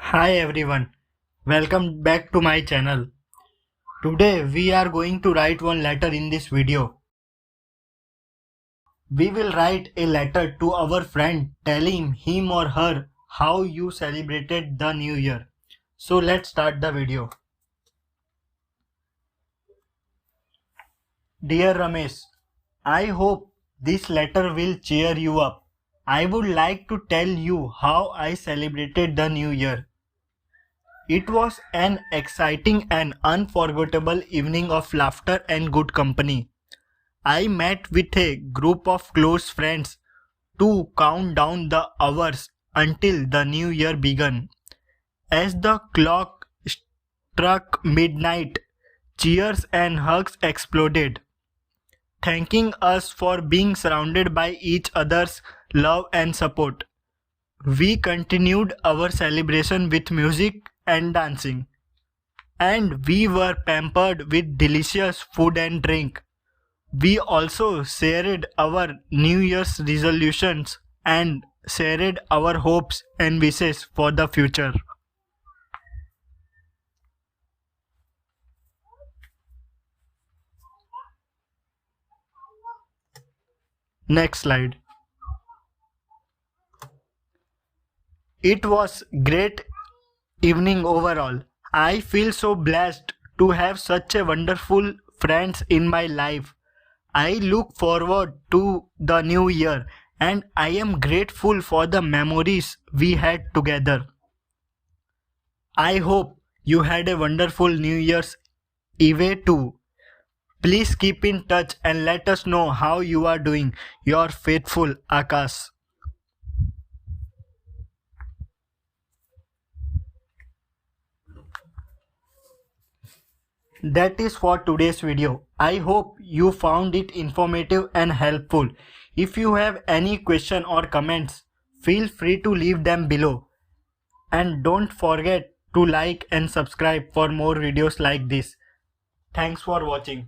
Hi everyone, welcome back to my channel. Today we are going to write one letter in this video. We will write a letter to our friend telling him or her how you celebrated the new year. So let's start the video. Dear Ramesh, I hope this letter will cheer you up. I would like to tell you how I celebrated the new year. It was an exciting and unforgettable evening of laughter and good company. I met with a group of close friends to count down the hours until the new year began. As the clock struck midnight, cheers and hugs exploded, thanking us for being surrounded by each other's love and support. We continued our celebration with music and dancing, and we were pampered with delicious food and drink. We also shared our New Year's resolutions and shared our hopes and wishes for the future. Next slide. It was great evening overall. I feel so blessed to have such a wonderful friends in my life. I look forward to the new year and I am grateful for the memories we had together. I hope you had a wonderful New Year's Eve too. Please keep in touch and let us know how you are doing. Your faithful Akash. That is for today's video. I hope you found it informative and helpful. If you have any question or comments, feel free to leave them below. And don't forget to like and subscribe for more videos like this. Thanks for watching.